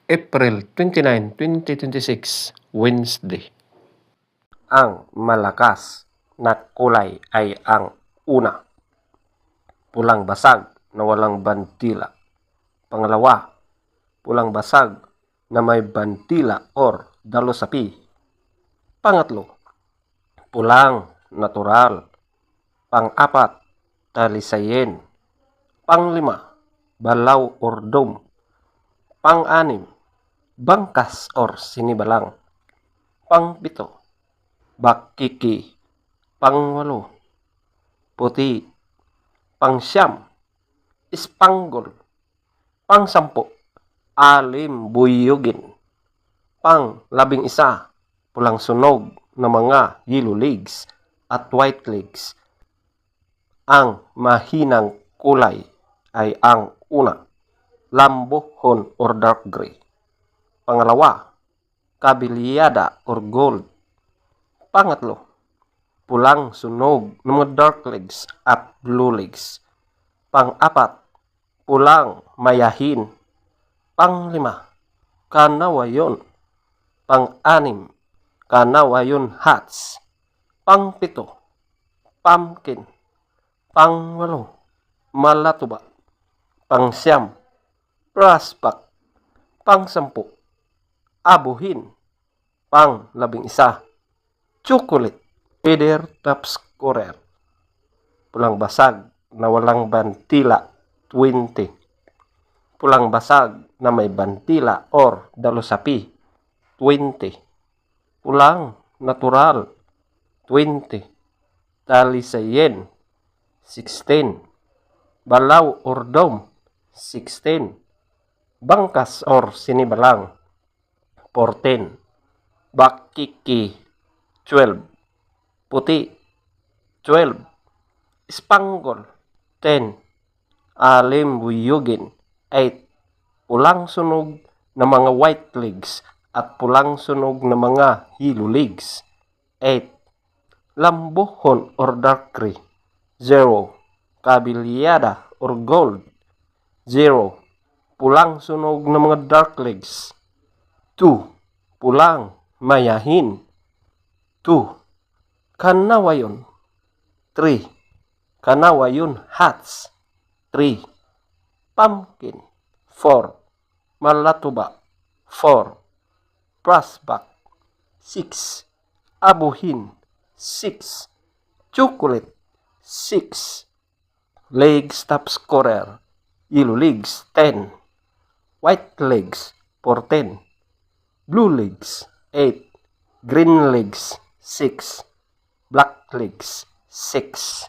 April 29, 2026, Wednesday. Ang malakas na kulay ay ang una, pulang basag na walang bantila. Pangalawa, pulang basag na may bantila or dalosapi. Pangatlo, pulang natural. Pang-apat, talisayin. Panglima, balaw or dome. Pang-anim, bangkas or sinibalang. Pang-pito, bakiki. Pang-walo, puti. Pang-siyam, ispanggol. Pang-sampu, alim buyugin. Pang-11, pulang sunog na mga yellow legs at white legs. Ang mahinang kulay ay ang una, lambohon or dark gray. Pangalawa, kabilyada or gold. Pangatlo, pulang sunog ng mga dark legs at blue legs. Pang-apat, pulang mayahin. Panglima, kanawayon. Pang-anim, kanawayon hats. Pang-pito, pumpkin. Pang-walo, malatuba. Pang-siyam, prospect. Pang-sampu, abuhin. Pang-11, chocolate. Feather top scorer. Pulang basag na walang bantila, 20. Pulang basag na may bantila or dalosapi, 20. Pulang natural, 20. Talisayin, 16. Balaw or dome, 16. Bangkas or sinibalang, 14. Bakiki, 12. Puti, 12. Ispanggol, 10. Alim buyugin, 8. Pulang sunog na mga white legs at pulang sunog na mga yellow legs, 8. Lambohon or dark gray, 0. Kabilyada or gold, 0. Pulang sunog na mga dark legs, 2. Pulang mayahin, 2. Kanawayon, 3. Kanawayon hats, 3. Pumpkin, 4. Malatuba, 4. Prospect, 6. Abuhin, 6. Chocolate, 6. Legs top scorer, yellow legs, 10. White legs, 14. Blue legs, 8. Green legs, 6. Black legs, 6.